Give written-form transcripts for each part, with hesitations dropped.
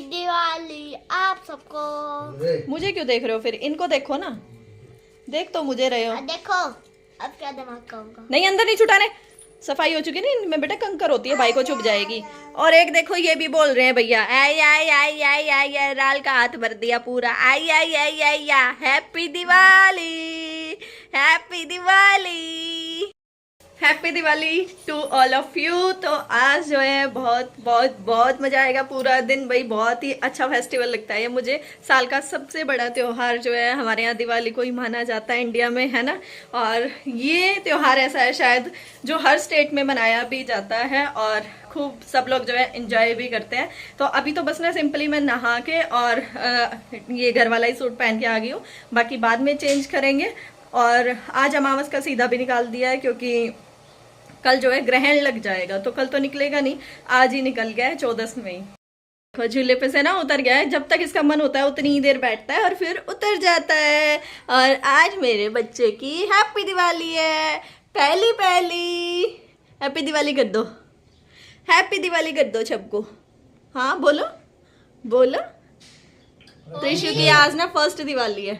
दिवाली आप सबको। मुझे क्यों देख रहे हो फिर? इनको देखो ना, देख तो मुझे रहे हो। देखो अब क्या दिमाग का होगा। नहीं, अंदर नहीं छुटाने, सफाई हो चुकी है ना इनमें बेटा, कंकर होती है, भाई को चुभ जाएगी। और एक देखो ये भी बोल रहे हैं भैया, आई आई आई आई आई आई, राल का हाथ भर दिया पूरा, आई आई आई आई आई, happy Diwali, happy Diwali, happy Diwali to all of you. तो आज जो है बहुत बहुत बहुत मजा आएगा पूरा दिन भाई, बहुत ही अच्छा फेस्टिवल लगता है ये मुझे। साल का सबसे बड़ा त्योहार जो है हमारे यहाँ दिवाली को ही माना जाता है इंडिया में, है ना। और ये त्योहार ऐसा है शायद जो हर स्टेट में मनाया भी जाता है और खूब सब लोग जो है एंजॉय भी करते हैं। तो अभी तो बस ना सिंपली मैं नहा के और ये घर वाला ही सूट पहन के आ गई हूँ, बाकी बाद में चेंज करेंगे। और आज अमावस का सीधा भी निकाल दिया है क्योंकि कल जो है ग्रहण लग जाएगा, तो कल तो निकलेगा नहीं, आज ही निकल गया है 14 मई। झूले पे से ना उतर गया है, जब तक इसका मन होता है उतनी ही देर बैठता है और फिर उतर जाता है। और आज मेरे बच्चे की हैप्पी दिवाली है, पहली पहली। हैप्पी दिवाली कर दो, हैप्पी दिवाली कर दो सबको। हाँ बोलो बोलो। त्रिशु की आज ना फर्स्ट दिवाली है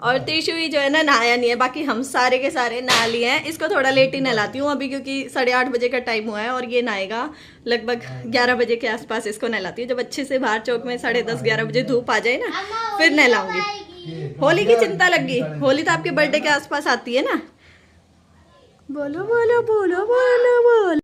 और त्रिशु ही जो है ना नहाया नहीं है, बाकी हम सारे के सारे नहा लिए हैं। इसको थोड़ा लेट ही नहलाती हूँ अभी क्योंकि 8:30 बजे का टाइम हुआ है और ये नहाएगा लगभग 11 बजे के आसपास। इसको नहलाती हूँ जब अच्छे से बाहर चौक में 10:30-11 बजे धूप आ जाए ना, फिर नहलाऊंगी। होली की चिंता लग गई, होली तो आपके बर्थडे के आसपास आती है ना। बोलो बोलो बोलो बोलो बोलो।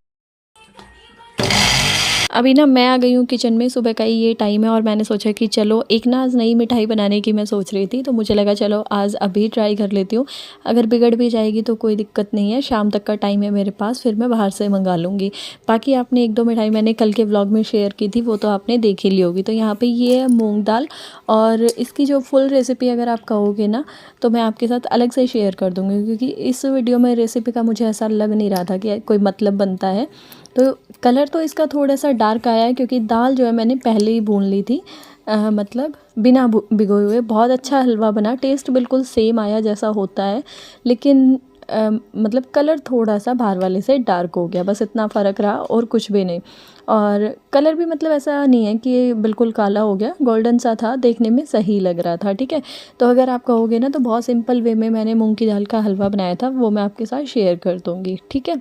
अभी ना मैं आ गई हूँ किचन में, सुबह का ही ये टाइम है और मैंने सोचा कि चलो एक ना आज नई मिठाई बनाने की मैं सोच रही थी, तो मुझे लगा चलो आज अभी ट्राई कर लेती हूँ। अगर बिगड़ भी जाएगी तो कोई दिक्कत नहीं है, शाम तक का टाइम है मेरे पास, फिर मैं बाहर से मंगा लूँगी। बाकी आपने 1-2 मिठाई मैंने कल के व्लॉग में शेयर की थी, वो तो आपने देख ही ली होगी। तो यहाँ पर ये है मूँग दाल, और इसकी जो फुल रेसिपी अगर आप कहोगे ना तो मैं आपके साथ अलग से शेयर कर दूँगी, क्योंकि इस वीडियो में रेसिपी का मुझे ऐसा लग नहीं रहा था कि कोई मतलब बनता है। तो कलर तो इसका थोड़ा सा डार्क आया है क्योंकि दाल जो है मैंने पहले ही भून ली थी, मतलब बिना भिगोए हुए। बहुत अच्छा हलवा बना, टेस्ट बिल्कुल सेम आया जैसा होता है, लेकिन मतलब कलर थोड़ा सा बाहर वाले से डार्क हो गया, बस इतना फ़र्क रहा और कुछ भी नहीं। और कलर भी मतलब ऐसा नहीं है कि बिल्कुल काला हो गया, गोल्डन सा था, देखने में सही लग रहा था। ठीक है, तो अगर आप कहोगे ना तो बहुत सिंपल वे में मैंने मूंग की दाल का हलवा बनाया था, वो मैं आपके साथ शेयर कर दूँगी। ठीक है,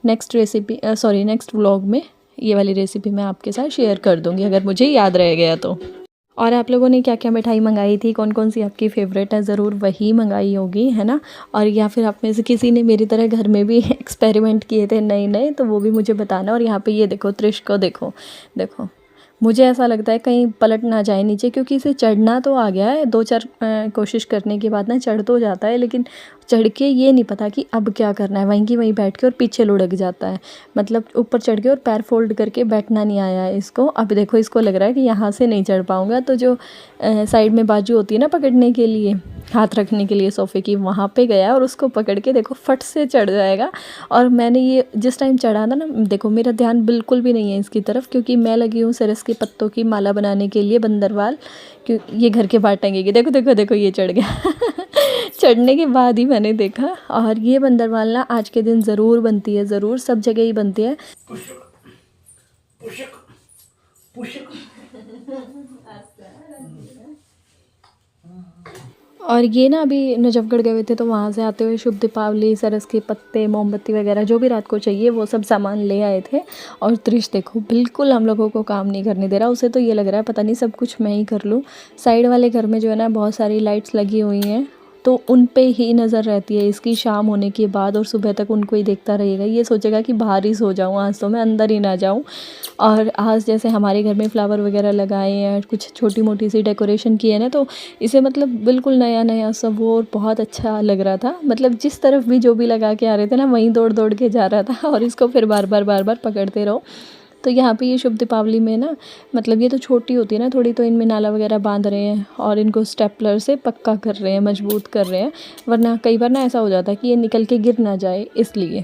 नेक्स्ट रेसिपी नेक्स्ट व्लॉग में ये वाली रेसिपी मैं आपके साथ शेयर कर दूँगी अगर मुझे याद रह गया तो। और आप लोगों ने क्या क्या मिठाई मंगाई थी, कौन कौन सी आपकी फ़ेवरेट है, ज़रूर वही मंगाई होगी, है ना। और या फिर आप में से किसी ने मेरी तरह घर में भी एक्सपेरिमेंट किए थे नए नए, तो वो भी मुझे बताना। और यहाँ पे ये देखो त्रिश को देखो देखो, मुझे ऐसा लगता है कहीं पलट ना जाए नीचे, क्योंकि इसे चढ़ना तो आ गया है, 2-4 कोशिश करने के बाद ना चढ़ तो जाता है, लेकिन चढ़ के ये नहीं पता कि अब क्या करना है, वहीं की वहीं बैठ के और पीछे लुढ़क जाता है। मतलब ऊपर चढ़ के और पैर फोल्ड करके बैठना नहीं आया है इसको। अब देखो इसको लग रहा है कि यहाँ से नहीं चढ़ पाऊँगा, तो जो साइड में बाजू होती है ना पकड़ने के लिए, हाथ रखने के लिए सोफ़े की, वहाँ पे गया और उसको पकड़ के देखो फट से चढ़ जाएगा। और मैंने ये जिस टाइम चढ़ा था ना, देखो मेरा ध्यान बिल्कुल भी नहीं है इसकी तरफ, क्योंकि मैं लगी हूँ सरस के पत्तों की माला बनाने के लिए, बंदरवाल, क्यों ये घर के बाहर टंगेगी। देखो देखो देखो ये चढ़ गया चढ़ने के बाद ही मैंने देखा। और ये बंदरवाल ना आज के दिन ज़रूर बनती है, ज़रूर सब जगह ही बनती है। और ये ना अभी नजफगढ़ गए हुए थे, तो वहाँ से आते हुए शुभ दीपावली, सरस के पत्ते, मोमबत्ती वगैरह जो भी रात को चाहिए वो सब सामान ले आए थे। और त्रिश देखो बिल्कुल हम लोगों को काम नहीं करने दे रहा, उसे तो ये लग रहा है पता नहीं सब कुछ मैं ही कर लूँ। साइड वाले घर में जो है ना बहुत सारी लाइट्स लगी हुई हैं, तो उन पे ही नज़र रहती है इसकी शाम होने के बाद, और सुबह तक उनको ही देखता रहेगा। ये सोचेगा कि बाहर ही सो जाऊँ आज, तो मैं अंदर ही ना जाऊँ। और आज जैसे हमारे घर में फ्लावर वगैरह लगाए हैं, कुछ छोटी मोटी सी डेकोरेशन की है ना, तो इसे मतलब बिल्कुल नया नया सब वो और बहुत अच्छा लग रहा था। मतलब जिस तरफ भी जो भी लगा के आ रहे थे ना, वहीं दौड़ दौड़ के जा रहा था, और इसको फिर बार बार पकड़ते रहो। तो यहाँ पे ये शुभ दीपावली में ना, मतलब ये तो छोटी होती है ना थोड़ी, तो इनमें नाला वगैरह बांध रहे हैं और इनको स्टेपलर से पक्का कर रहे हैं, मजबूत कर रहे हैं, वरना कई बार ना ऐसा हो जाता है कि ये निकल के गिर ना जाए, इसलिए।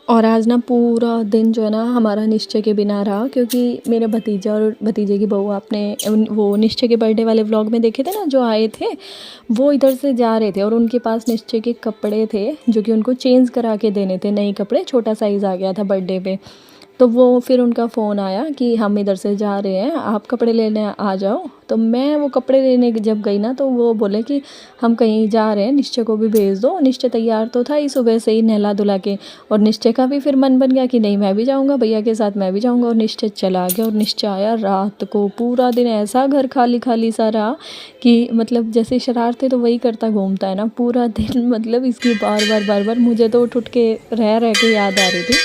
और आज ना पूरा दिन जो है ना हमारा निश्चय के बिना रहा, क्योंकि मेरे भतीजा और भतीजे की बहू, आपने वो निश्चय के बर्थडे वाले व्लॉग में देखे थे ना जो आए थे, वो इधर से जा रहे थे और उनके पास निश्चय के कपड़े थे जो कि उनको चेंज करा के देने थे, नए कपड़े, छोटा साइज़ आ गया था बर्थडे पे। तो वो फिर उनका फ़ोन आया कि हम इधर से जा रहे हैं, आप कपड़े लेने आ जाओ। तो मैं वो कपड़े लेने जब गई ना, तो वो बोले कि हम कहीं जा रहे हैं, निश्चय को भी भेज दो। निश्चय तैयार तो था ही सुबह से ही नहला धुला के, और निश्चय का भी फिर मन बन गया कि नहीं मैं भी जाऊँगा, भैया के साथ मैं भी जाऊँगा। और निश्चय चला गया, और निश्चय आया रात को। पूरा दिन ऐसा घर खाली खाली सा रहा कि मतलब जैसे शरारतें तो वही करता घूमता है ना पूरा दिन। मतलब इसकी बार बार मुझे तो उठ के रह के याद आ रही थी।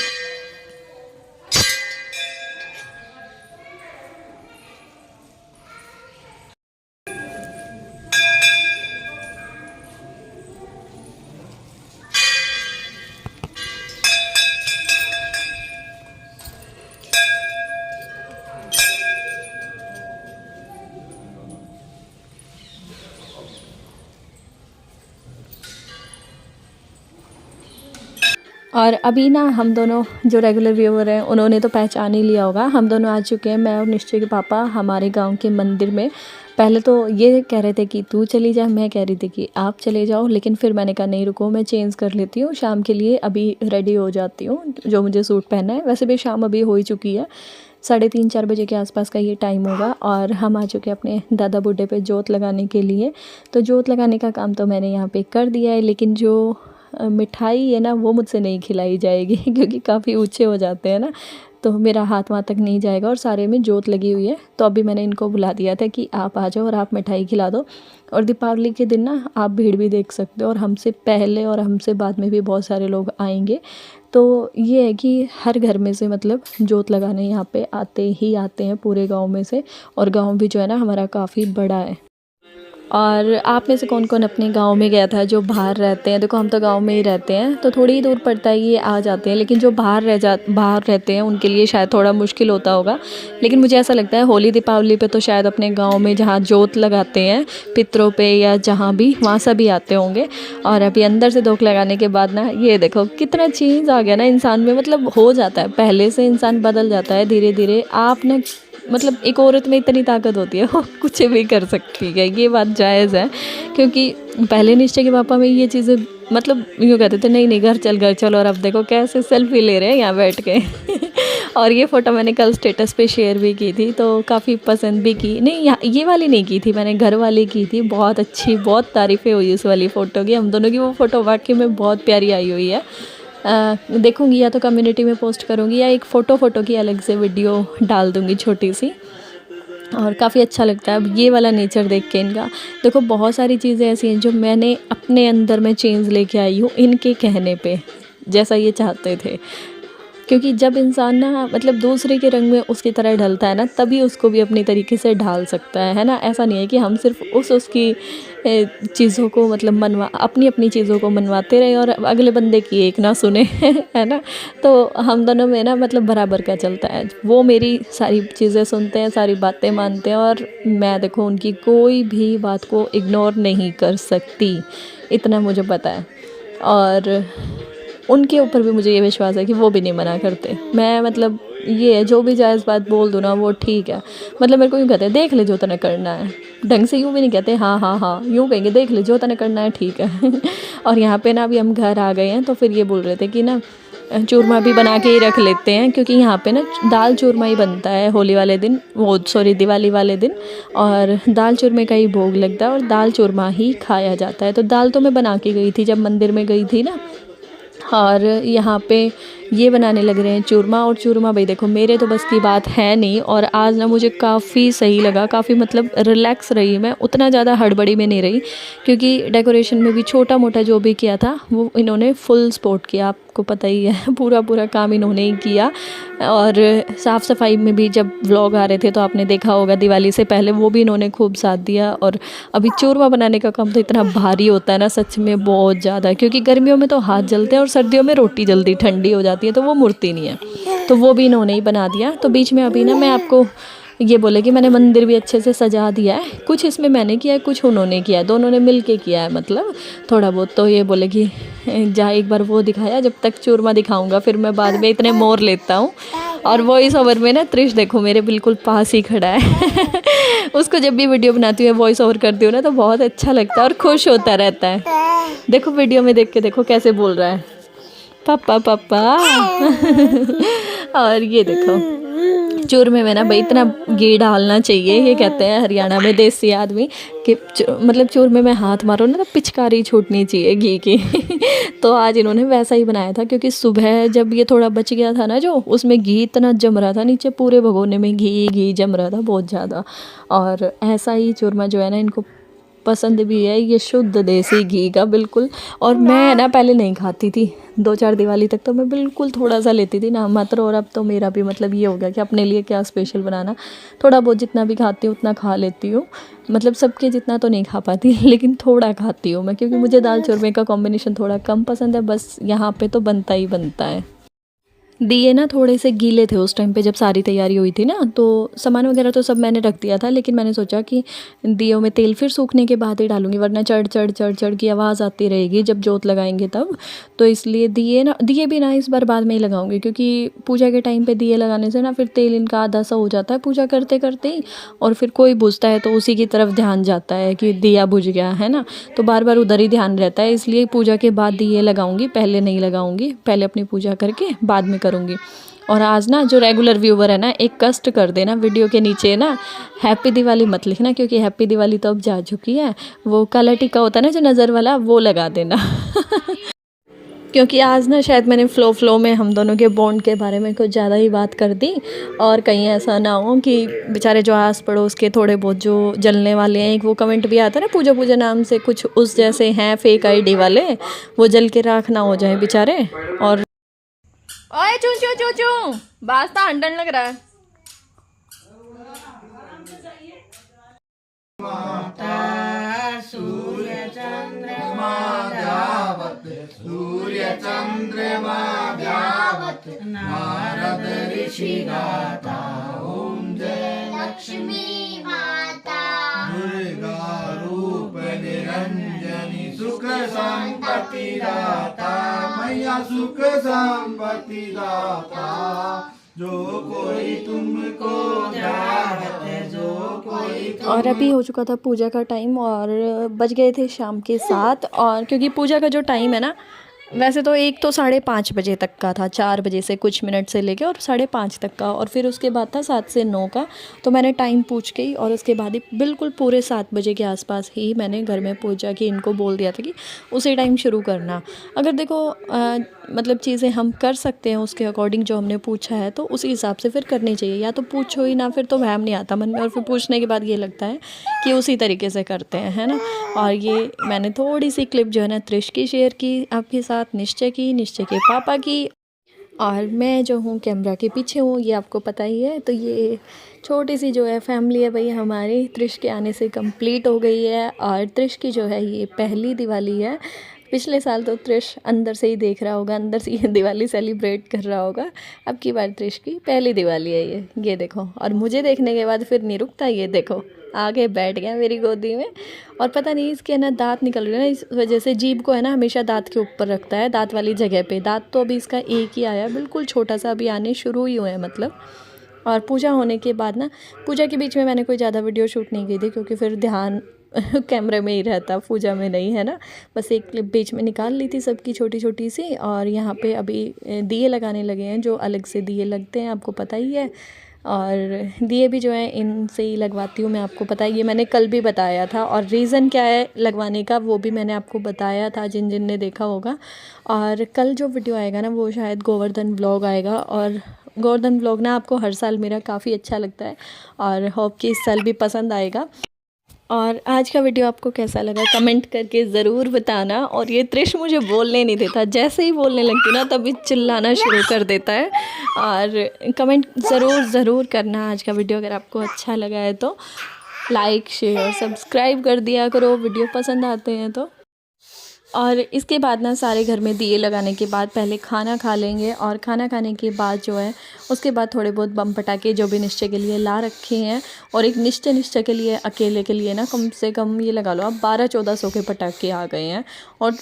और अभी ना हम दोनों जो रेगुलर व्यूअर हैं उन्होंने तो पहचान ही लिया होगा, हम दोनों आ चुके हैं, मैं और निश्चय के पापा, हमारे गांव के मंदिर में। पहले तो ये कह रहे थे कि तू चली जा, मैं कह रही थी कि आप चले जाओ, लेकिन फिर मैंने कहा नहीं रुको, मैं चेंज कर लेती हूँ शाम के लिए, अभी रेडी हो जाती हूँ जो मुझे सूट पहनना है। वैसे भी शाम अभी हो ही चुकी है, 3:30-4 बजे के आसपास का ये टाइम होगा। और हम आ चुके हैं अपने दादा बूढ़े पे जोत लगाने के लिए। तो जोत लगाने का काम तो मैंने यहाँ पे कर दिया है, लेकिन जो मिठाई है ना वो मुझसे नहीं खिलाई जाएगी क्योंकि काफ़ी ऊंचे हो जाते हैं ना, तो मेरा हाथ वहाँ तक नहीं जाएगा। और सारे में जोत लगी हुई है, तो अभी मैंने इनको बुला दिया था कि आप आ जाओ और आप मिठाई खिला दो। और दीपावली के दिन ना आप भीड़ भी देख सकते हो, और हमसे पहले और हमसे बाद में भी बहुत सारे लोग आएंगे। तो ये है कि हर घर में से मतलब जोत लगाने यहाँ पे आते ही आते हैं पूरे गांव में से। और गांव भी जो है ना हमारा काफ़ी बड़ा है। और आप में से कौन कौन अपने गांव में गया था जो बाहर रहते हैं? देखो हम तो गांव में ही रहते हैं, तो थोड़ी ही दूर पड़ता है, ये आ जाते हैं। लेकिन जो बाहर रहते हैं उनके लिए शायद थोड़ा मुश्किल होता होगा। लेकिन मुझे ऐसा लगता है होली दीपावली पे तो शायद अपने गांव में जहाँ जोत लगाते हैं पितरों पे या जहाँ भी, वहाँ सभी आते होंगे। और अभी अंदर से धोख लगाने के बाद ना ये देखो कितना चेंज आ गया ना इंसान में, मतलब हो जाता है, पहले से इंसान बदल जाता है धीरे धीरे। आप ना मतलब एक औरत में इतनी ताकत होती है वो कुछ भी कर सकती है, ये बात जायज़ है। क्योंकि पहले निश्चय के पापा में ये चीज़ें मतलब यूँ कहते थे नहीं घर चल, और अब देखो कैसे सेल्फी ले रहे हैं यहाँ बैठ के और ये फ़ोटो मैंने कल स्टेटस पे शेयर भी की थी, तो काफ़ी पसंद भी की। नहीं ये वाली नहीं की थी मैंने, घर वाली की थी, बहुत अच्छी, बहुत तारीफ़ें हुई उस वाली फ़ोटो की। हम दोनों की वो फ़ोटो वाकई में बहुत प्यारी आई हुई है। देखूंगी या तो कम्युनिटी में पोस्ट करूंगी या एक फ़ोटो की अलग से वीडियो डाल दूंगी छोटी सी। और काफ़ी अच्छा लगता है अब ये वाला नेचर देख के इनका। देखो बहुत सारी चीज़ें ऐसी हैं जो मैंने अपने अंदर में चेंज लेके आई हूँ इनके कहने पे, जैसा ये चाहते थे। क्योंकि जब इंसान ना मतलब दूसरे के रंग में उसकी तरह ढलता है ना, तभी उसको भी अपनी तरीके से ढाल सकता है ना। ऐसा नहीं है कि हम सिर्फ उसकी चीज़ों को मतलब अपनी चीज़ों को मनवाते रहे और अगले बंदे की एक ना सुने है ना। तो हम दोनों में ना मतलब बराबर का चलता है, वो मेरी सारी चीज़ें सुनते हैं, सारी बातें मानते हैं, और मैं देखो उनकी कोई भी बात को इग्नोर नहीं कर सकती, इतना मुझे पता है। और उनके ऊपर भी मुझे ये विश्वास है कि वो भी नहीं मना करते। मैं मतलब ये है जो भी जायज़ बात बोल दूँ ना वो ठीक है। मतलब मेरे को यूँ कहते हैं देख ले जो तने करना है, ढंग से यूँ भी नहीं कहते हाँ यूँ कहेंगे देख ले जो तने करना है ठीक है और यहाँ पे ना अभी हम घर आ गए हैं, तो फिर ये बोल रहे थे कि ना चूरमा भी बना के ही रख लेते हैं, क्योंकि यहाँ पे ना दाल चूरमा ही बनता है होली वाले दिन, दिवाली वाले दिन, और दाल चूरमे का ही भोग लगता है और दाल चूरमा ही खाया जाता है। तो दाल तो मैं बना के गई थी जब मंदिर में गई थी ना, और यहाँ पे ये बनाने लग रहे हैं चूरमा। और चूरमा भाई देखो मेरे तो बस की बात है नहीं, और आज ना मुझे काफ़ी सही लगा, काफ़ी मतलब रिलैक्स रही मैं, उतना ज़्यादा हड़बड़ी में नहीं रही, क्योंकि डेकोरेशन में भी छोटा मोटा जो भी किया था वो इन्होंने फुल सपोर्ट किया, आपको पता ही है पूरा काम इन्होंने ही किया। और साफ़ सफाई में भी जब व्लॉग आ रहे थे तो आपने देखा होगा दिवाली से पहले, वो भी इन्होंने खूब साथ दिया। और अभी चूरमा बनाने का काम तो इतना भारी होता है ना सच में बहुत ज़्यादा, क्योंकि गर्मियों में तो हाथ जलते हैं और सर्दियों में रोटी जल्दी ठंडी हो जाती है तो वो मुड़ती नहीं है, तो वो भी इन्होंने ही बना दिया। तो बीच में अभी ना मैं आपको ये बोले कि मैंने मंदिर भी अच्छे से सजा दिया है, कुछ इसमें मैंने किया है कुछ उन्होंने किया है, दोनों ने मिल के किया है मतलब थोड़ा बहुत। तो ये बोले कि जा एक बार वो दिखाया, जब तक चूरमा दिखाऊंगा फिर मैं बाद में इतने मोर लेता हूँ। और वॉइस ओवर में ना त्रिश देखो मेरे बिल्कुल पास ही खड़ा है उसको जब भी वीडियो बनाती हूँ वॉइस ओवर करती हूँ ना तो बहुत अच्छा लगता है और खुश होता रहता है। देखो वीडियो में देख के देखो कैसे बोल रहा है पापा पापा और ये देखो चूरमे में ना भाई इतना घी डालना चाहिए, ये कहते हैं हरियाणा में देसी आदमी कि मतलब चूरमे में हाथ मारो ना तो पिचकारी छूटनी चाहिए घी की। तो आज इन्होंने वैसा ही बनाया था, क्योंकि सुबह जब ये थोड़ा बच गया था ना जो, उसमें घी इतना जम रहा था नीचे, पूरे भगोने में घी जम रहा था बहुत ज़्यादा। और ऐसा ही चूरमा जो है ना इनको पसंद भी है, ये शुद्ध देसी घी का बिल्कुल। और मैं ना पहले नहीं खाती थी, 2-4 दिवाली तक तो मैं बिल्कुल थोड़ा सा लेती थी ना मात्र। और अब तो मेरा भी मतलब ये हो गया कि अपने लिए क्या स्पेशल बनाना, थोड़ा बहुत जितना भी खाती हूँ उतना खा लेती हूँ। मतलब सबके जितना तो नहीं खा पाती लेकिन थोड़ा खाती हूँ मैं, क्योंकि मुझे दाल चूरमे का कॉम्बिनेशन थोड़ा कम पसंद है, बस यहाँ पे तो बनता ही बनता है। दिए ना थोड़े से गीले थे उस टाइम पे जब सारी तैयारी हुई थी ना, तो सामान वगैरह तो सब मैंने रख दिया था, लेकिन मैंने सोचा कि दियों में तेल फिर सूखने के बाद ही डालूंगी, वरना चढ़ की आवाज़ आती रहेगी जब जोत लगाएंगे तब। तो इसलिए दिए भी ना इस बार बाद में ही लगाऊंगी, क्योंकि पूजा के टाइम पे दिए लगाने से ना फिर तेल इनका आधा सा हो जाता है पूजा करते करते ही, और फिर कोई बुझता है तो उसी की तरफ ध्यान जाता है कि दिया बुझ गया है ना, तो बार बार उधर ही ध्यान रहता है। इसलिए पूजा के बाद दिए लगाऊंगी, पहले नहीं लगाऊंगी, पहले अपनी पूजा करके बाद में करूँगी। और आज ना जो रेगुलर व्यूवर है ना, एक कष्ट कर देना, वीडियो के नीचे ना हैप्पी दिवाली मत लिखना, क्योंकि हैप्पी दिवाली तो अब जा चुकी है। वो काला टीका होता है ना जो नज़र वाला, वो लगा देना। क्योंकि आज ना शायद मैंने फ्लो में हम दोनों के बॉन्ड के बारे में कुछ ज़्यादा ही बात कर दी, और कहीं ऐसा ना हो कि बेचारे जो आस पड़ोस के थोड़े बहुत जो जलने वाले हैं, एक वो कमेंट भी आता है ना पूजा नाम से कुछ उस जैसे हैं फेक आईडी वाले, वो जल के राख ना हो जाए बेचारे। और ओए चू चू चू चू बास्ता हंडन लग रहा है। माता सूर्य चंद्रमा व्यावत नारद ऋषि गाता ओम जय लक्ष्मी माता दुर्गा रूप निरंजनी सुख संपत्ति दाता मैया सुख संपत्ति दाता जो कोई तुमको चाहत जो कोई और अभी हो चुका था पूजा का टाइम, और बज गए थे शाम के 7। और क्योंकि पूजा का जो टाइम है ना, वैसे तो एक तो 5:30 बजे तक का था, 4 बजे से कुछ मिनट से लेके और 5:30 तक का, और फिर उसके बाद था 7 से 9 का। तो मैंने टाइम पूछ के ही, और उसके बाद ही बिल्कुल पूरे 7 बजे के आसपास ही मैंने घर में पूजा की, इनको बोल दिया था कि उसी टाइम शुरू करना। अगर देखो मतलब चीज़ें हम कर सकते हैं उसके अकॉर्डिंग, जो हमने पूछा है तो उसी हिसाब से फिर करनी चाहिए। या तो पूछो ही ना, फिर तो वहम नहीं आता मन में, और फिर पूछने के बाद ये लगता है कि उसी तरीके से करते हैं, है ना। और ये मैंने थोड़ी सी क्लिप जो है ना त्रिश की शेयर की आपके साथ, निश्चय के पापा की, और मैं जो हूँ कैमरा के पीछे हूँ, ये आपको पता ही है। तो ये छोटी सी जो है फैमिली है भाई हमारी, त्रिश के आने से कंप्लीट हो गई है। और त्रिश की जो है ये पहली दिवाली है। पिछले साल तो त्रिश अंदर से ही देख रहा होगा, अंदर से ये दिवाली सेलिब्रेट कर रहा होगा। अब की बार त्रिश की पहली दिवाली है ये देखो। और मुझे देखने के बाद फिर नहीं रुकता, ये देखो आगे बैठ गया मेरी गोदी में। और पता नहीं इसके ना दांत निकल रहे हैं ना, इस वजह से जीभ को है ना हमेशा दांत के ऊपर रखता है, दांत वाली जगह पे। दांत तो अभी इसका एक ही आया, बिल्कुल छोटा सा, अभी आने शुरू ही हुए हैं मतलब। और पूजा होने के बाद ना, पूजा के बीच में मैंने कोई ज़्यादा वीडियो शूट नहीं की थी, क्योंकि फिर ध्यान कैमरे में ही रहता, पूजा में नहीं, है ना। बस एक क्लिप बीच में निकाल ली थी सबकी छोटी छोटी सी। और यहाँ पे अभी दिए लगाने लगे हैं, जो अलग से दिए लगते हैं, आपको पता ही है। और दिए भी जो है इनसे ही लगवाती हूँ मैं, आपको पता है, ये मैंने कल भी बताया था। और रीज़न क्या है लगवाने का वो भी मैंने आपको बताया था, जिन जिन ने देखा होगा। और कल जो वीडियो आएगा ना, वो शायद गोवर्धन व्लॉग आएगा। और गोवर्धन व्लॉग ना आपको हर साल मेरा काफ़ी अच्छा लगता है, और होप कि इस साल भी पसंद आएगा। और आज का वीडियो आपको कैसा लगा कमेंट करके ज़रूर बताना। और ये त्रिश मुझे बोलने नहीं देता, जैसे ही बोलने लगती ना तभी चिल्लाना शुरू कर देता है। और कमेंट ज़रूर करना आज का वीडियो, अगर आपको अच्छा लगा है तो लाइक शेयर सब्सक्राइब कर दिया करो, वीडियो पसंद आते हैं तो। और इसके बाद ना सारे घर में दिए लगाने के बाद पहले खाना खा लेंगे, और खाना खाने के बाद जो है उसके बाद थोड़े बहुत बम पटाखे जो भी निश्चय के लिए ला रखे हैं। और एक निश्चय के लिए अकेले के लिए ना कम से कम ये लगा लो आप 1200-1400 के पटाखे आ गए हैं। और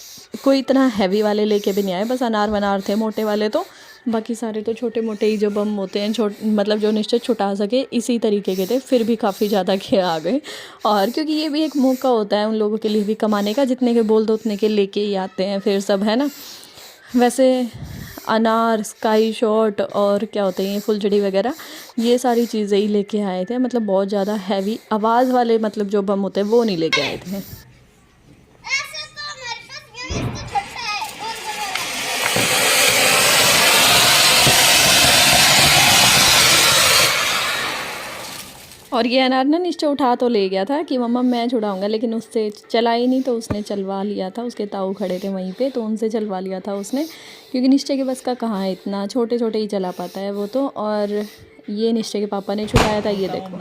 कोई इतना हैवी वाले लेके भी नहीं आए, बस अनार वनार थे मोटे वाले, तो बाकी सारे तो छोटे मोटे ही जो बम होते हैं, मतलब जो निश्चय छुटा सके इसी तरीके के थे। फिर भी काफ़ी ज़्यादा के आ गए। और क्योंकि ये भी एक मौका होता है उन लोगों के लिए भी कमाने का, जितने के बोल दो उतने के लेके ही आते हैं फिर सब, है ना। वैसे अनार, स्काई शॉट और क्या होते हैं ये फुलझड़ी वगैरह, ये सारी चीज़ें ही लेके आए थे। मतलब बहुत ज़्यादा हैवी आवाज़ वाले मतलब जो बम होते हैं वो नहीं लेके आए थे। ऐसे तो हमारे पास ये तो छोटा है और बड़ा और ये अनार ना निश्चय उठा तो ले गया था कि मम्मा मैं छुड़ाऊंगा, लेकिन उससे चला ही नहीं, तो उसने चलवा लिया था। उसके ताऊ खड़े थे वहीं पे, तो उनसे चलवा लिया था उसने, क्योंकि निश्चय के बस का कहाँ है, इतना छोटे छोटे ही चला पाता है वो तो। और ये निश्चय के पापा ने छुड़ाया था, ये देखो।